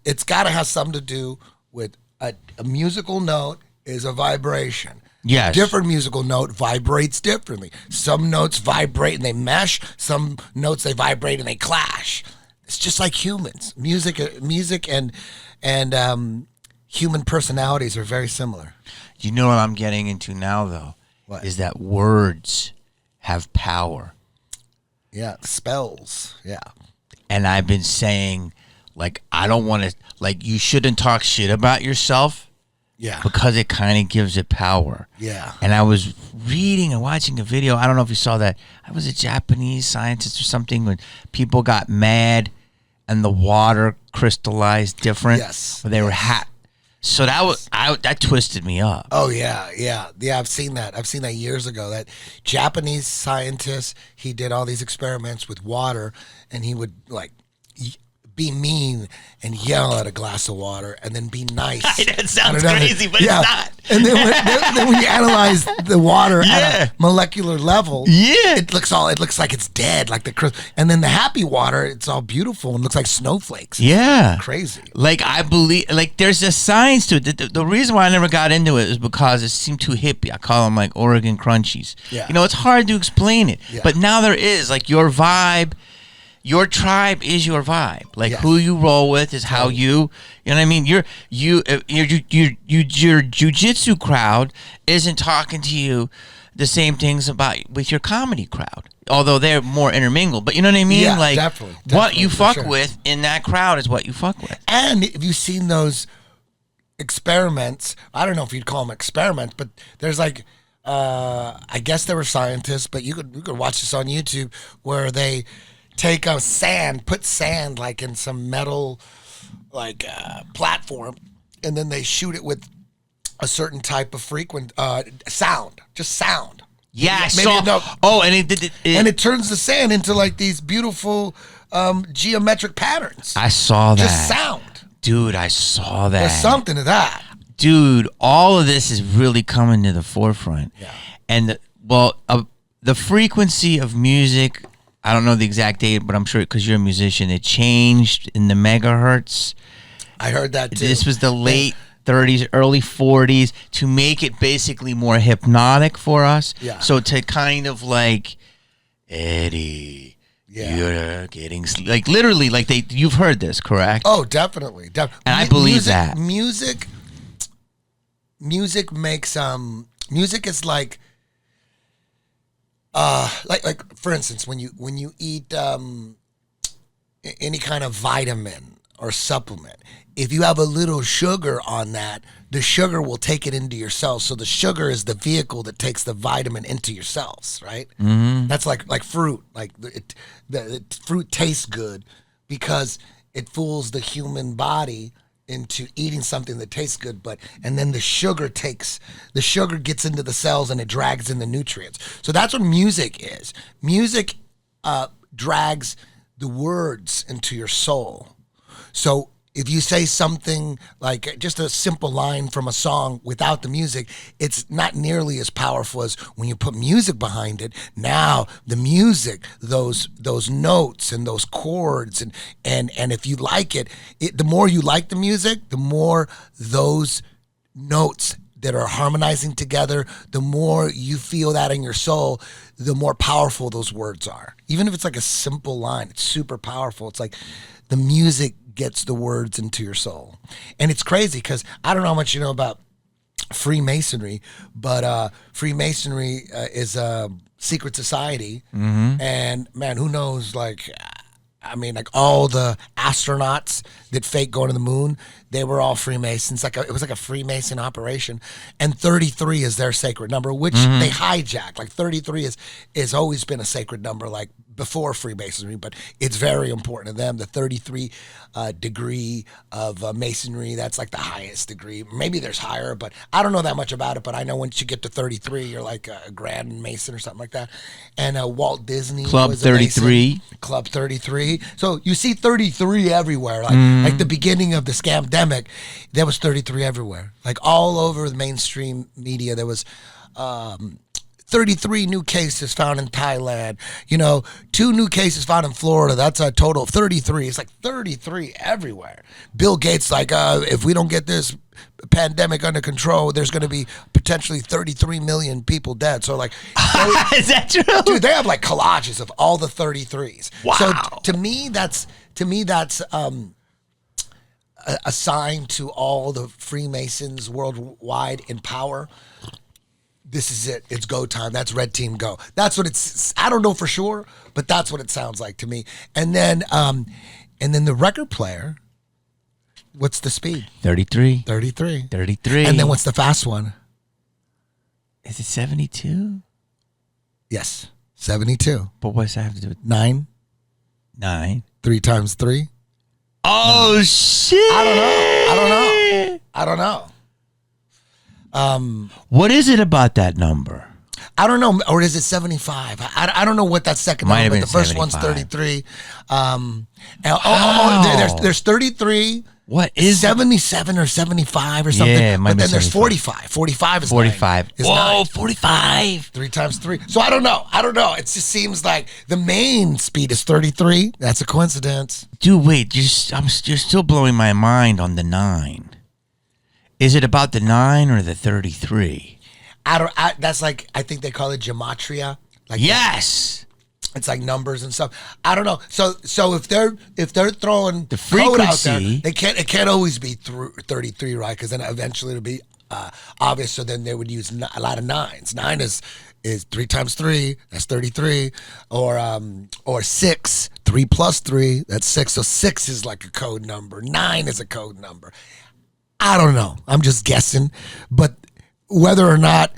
it's got to have something to do with a musical note is a vibration. Yes. Different musical note vibrates differently. Some notes vibrate and they mesh. Some notes they vibrate and they clash. It's just like humans. Music and human personalities are very similar. You know what I'm getting into now, though? What? Is that words have power. Yeah, spells. Yeah. And I've been saying, like, I don't want to, like, you shouldn't talk shit about yourself. Yeah. Because it kind of gives it power. Yeah. And I was reading and watching a video. I don't know if you saw that. I was a Japanese scientist or something when people got mad and the water crystallized different. Yes. Or they were So that twisted me up. Oh yeah. I've seen that. I've seen that years ago. That Japanese scientist, he did all these experiments with water, and he would like be mean and yell at a glass of water, and then be nice. That sounds crazy, but it's not. And then when you analyze the water at a molecular level, it looks like it's dead, like and then the happy water, it's all beautiful and looks like snowflakes. Yeah, crazy. Like I believe, like there's a science to it. The reason why I never got into it is because it seemed too hippie. I call them like Oregon Crunchies. Yeah. You know, it's hard to explain it, but now there is like your vibe. Your tribe is your vibe. Like who you roll with is how you know what I mean. Your jujitsu crowd isn't talking to you the same things with your comedy crowd, although they're more intermingled. But you know what I mean. Yeah, like definitely, what you fuck with in that crowd is what you fuck with. And if you've seen those experiments, I don't know if you'd call them experiments, but there's like. I guess there were scientists, but you could watch this on YouTube where they take put sand like in some metal like platform, and then they shoot it with a certain type of sound, just sound. Yeah, I saw. Oh, and it turns the sand into like these beautiful geometric patterns. I saw that. Just sound. Dude, I saw that. There's something to that. Dude, all of this is really coming to the forefront. Yeah. And the frequency of music, I don't know the exact date, but I'm sure because you're a musician, it changed in the megahertz. I heard that too. This was the late 30s, early 40s to make it basically more hypnotic for us. Yeah. So to kind of like, Eddie, you're getting like literally like you've heard this, correct? Oh, definitely. And I believe that. Music makes music is like for instance, when you eat any kind of vitamin or supplement, if you have a little sugar on that, the sugar will take it into your cells. So the sugar is the vehicle that takes the vitamin into your cells, right? Mm-hmm. That's like fruit. Like the fruit tastes good because it fools the human body into eating something that tastes good, and then the sugar gets into the cells and it drags in the nutrients. So that's what music is. Music drags the words into your soul. So if you say something like just a simple line from a song without the music, it's not nearly as powerful as when you put music behind it. Now the music, those notes and those chords, and if you like it, the more you like the music, the more those notes that are harmonizing together, the more you feel that in your soul, the more powerful those words are. Even if it's like a simple line, it's super powerful. It's like the music gets the words into your soul. And it's crazy because I don't know how much you know about Freemasonry, but Freemasonry is a secret society. Mm-hmm. And man, who knows, like all the astronauts that fake going to the moon, they were all Freemasons. It was like a Freemason operation. And 33 is their sacred number, which they hijack. Like 33 is always been a sacred number, like before Freemasonry, but it's very important to them. The 33 degree of Masonry, that's like the highest degree. Maybe there's higher, but I don't know that much about it. But I know once you get to 33, you're like a Grand Mason or something like that. And Walt Disney Club was 33. Club 33. So you see 33 everywhere. Like the beginning of the scamdemic, there was 33 everywhere. Like all over the mainstream media, there was 33 new cases found in Thailand. 2 new cases found in Florida. That's a total of 33. It's like 33 everywhere. Bill Gates like, if we don't get this pandemic under control, there's going to be potentially 33 million people dead. So like, is that true? Dude, they have like collages of all the 33s. Wow. So to me that's a sign to all the Freemasons worldwide in power. This is it. It's go time. That's red team go. That's what it's. I don't know for sure, but that's what it sounds like to me. And then the record player. What's the speed? 33. 33. 33. And then what's the fast one? Is it 72? Yes, 72. But what's that have to do with 9? 9? 3 times 3. Oh shit! I don't know. What is it about that number? I don't know, or is it 75? I don't know what that second Might number, have but the been first one's 75. 33. Wow. There's 33. What is 77 or 75 or something? Yeah, it might but be then there's 75. 45. 45 is 45? 9. Is Whoa, 9. 45. 3 times 3. So I don't know. It just seems like the main speed is 33. That's a coincidence. Dude, wait, you're still blowing my mind on the 9. Is it about the 9 or the 33? That's like, I think they call it gematria. Like Yes. it's like numbers and stuff. I don't know. So if they're throwing The code out there, frequency- it can't always be through 33, right? Because then eventually it'll be obvious. So then they would use a lot of 9s. 9 is 3 times 3. That's 33. Or 6. 3 plus 3. That's 6. So 6 is like a code number. 9 is a code number. I don't know. I'm just guessing. But whether or not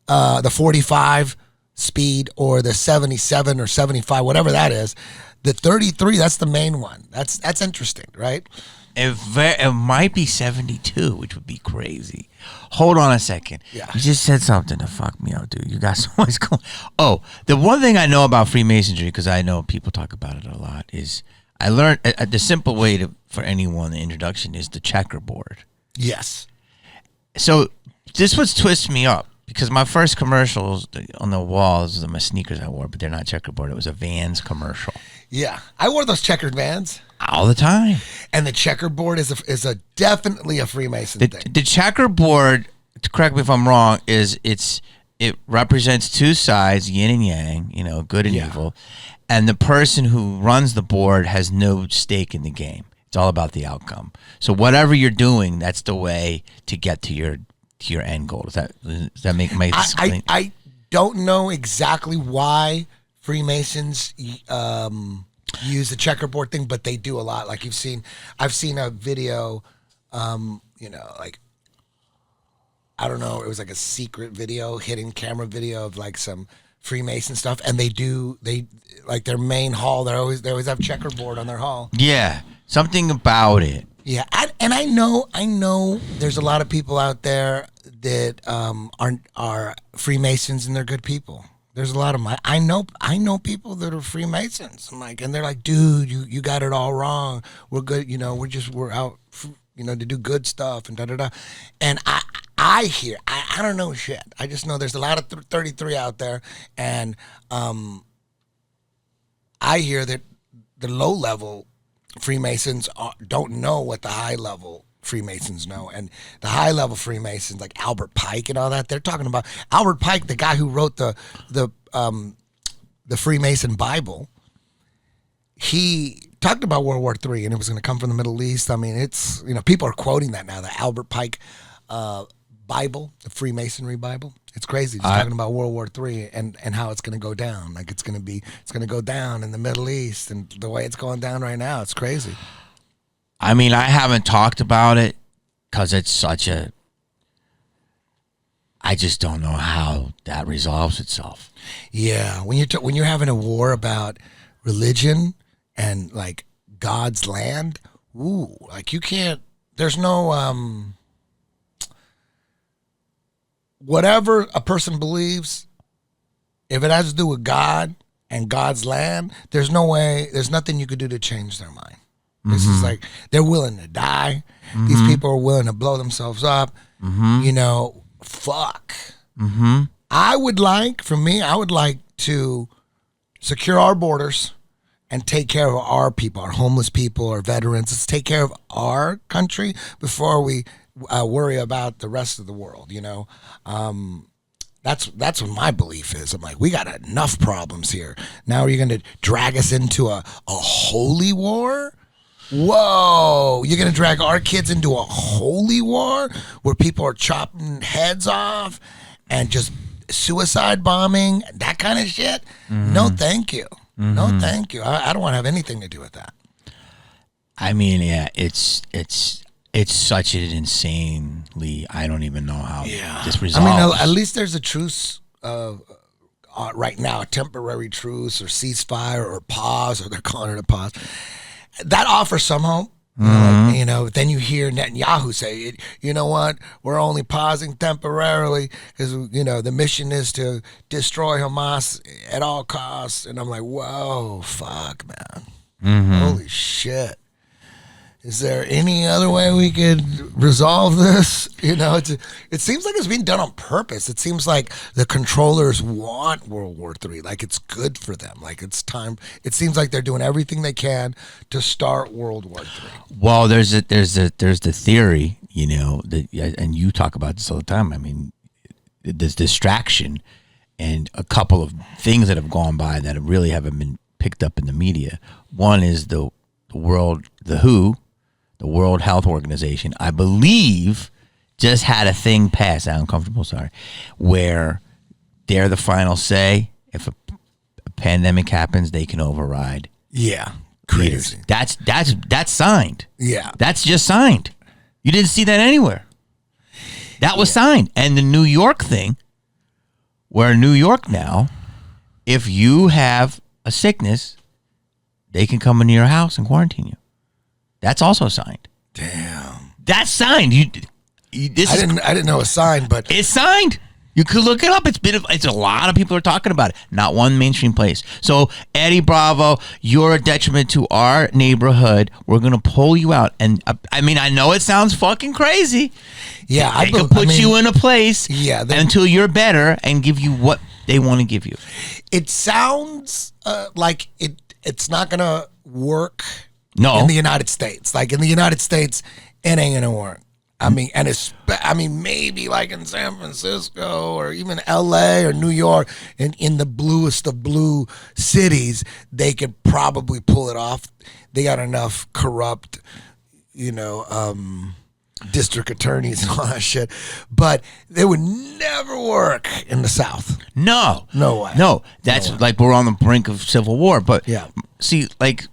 the 45 speed or the 77 or 75, whatever that is, the 33, that's the main one. That's interesting, right? It might be 72, which would be crazy. Hold on a second. Yeah. You just said something to fuck me up, dude. You got so much going. Oh, the one thing I know about Freemasonry, because I know people talk about it a lot, is I learned the simple way for anyone, the introduction is the checkerboard. Yes. So this was twist me up because my first commercials on the walls are my sneakers I wore, but they're not checkerboard. It was a Vans commercial. Yeah. I wore those checkered Vans. All the time. And the checkerboard is definitely a Freemason thing. The checkerboard, correct me if I'm wrong, it represents two sides, yin and yang, good and evil. And the person who runs the board has no stake in the game. It's all about the outcome. So whatever you're doing, that's the way to get to your end goal. Does that make my sense? I don't know exactly why Freemasons use the checkerboard thing, but they do a lot. Like I've seen a video, like I don't know, it was like a secret video, hidden camera video of like some Freemason stuff, and they like their main hall. They always have checkerboard on their hall. Yeah, something about it. Yeah, and I know there's a lot of people out there that are Freemasons and they're good people. There's a lot of I know people that are Freemasons. And they're like, dude, you got it all wrong. We're good, we're out, to do good stuff and da da da. And I hear, I don't know shit. I just know there's a lot of 33 out there, and I hear that the low level Freemasons don't know what the high level Freemasons know. And the high level Freemasons like Albert Pike and all that, they're talking about Albert Pike, the guy who wrote the Freemason Bible. He talked about World War III and it was going to come from the Middle East. I mean, it's, people are quoting that now, the Albert Pike Bible, the Freemasonry Bible. It's crazy. He's talking about World War III and how it's going to go down. Like it's going to go down in the Middle East, and the way it's going down right now, it's crazy. I mean, I haven't talked about it because it's I just don't know how that resolves itself. Yeah, when you're having a war about religion and like God's land, like you can't. There's no whatever a person believes, if it has to do with God and God's land, there's no way. There's nothing you could do to change their mind. This is like, they're willing to die. These people are willing to blow themselves up. Fuck. I would like to secure our borders and take care of our people, our homeless people, our veterans. Let's take care of our country before we worry about the rest of the world, you know? That's what my belief is. I'm like, we got enough problems here. Now you're going to drag us into a holy war? Whoa, you're going to drag our kids into a holy war where people are chopping heads off and just suicide bombing, that kind of shit? No, thank you. No, thank you. I don't want to have anything to do with that. I mean, yeah, it's such an insanely, I don't even know how this resolves. I mean, at least there's a truce right now, a temporary truce or ceasefire or pause, or they're calling it a pause. That offers some hope. You know, then you hear Netanyahu say, you know what, we're only pausing temporarily because, you know, the mission is to destroy Hamas at all costs. And I'm like, whoa, fuck, man. Holy shit. Is there any other way we could resolve this? You know, it seems like it's being done on purpose. It seems like the controllers want World War III. Like, it's good for them. Like, it's time. It seems like they're doing everything they can to start World War III. Well, there's the theory, you know, that, and you talk about this all the time. I mean, this distraction and a couple of things that have gone by that really haven't been picked up in the media. One is the WHO. The World Health Organization, I believe, just had a thing pass. I'm uncomfortable, sorry, where they're the final say. If a pandemic happens, they can override. Yeah, crazy. That's signed. Yeah, that's just signed. You didn't see that anywhere. That was signed. And the New York thing, where New York now, if you have a sickness, they can come into your house and quarantine you. That's also signed. Damn. That's signed. I didn't know it was signed, but it's signed. You could look it up. It's a lot of people are talking about it. Not one mainstream place. So Eddie Bravo, you're a detriment to our neighborhood. We're gonna pull you out. And I mean, I know it sounds fucking crazy. Yeah, they could put you in a place. Yeah, until you're better and give you what they want to give you. It sounds like it's not gonna work. No, in the United States, like in the United States, it ain't gonna work. I mean, maybe like in San Francisco or even L.A. or New York, in the bluest of blue cities, they could probably pull it off. They got enough corrupt, you know, district attorneys and all that shit, but they would never work in the South. No way. No, that's like we're on the brink of civil war. But yeah, see, like,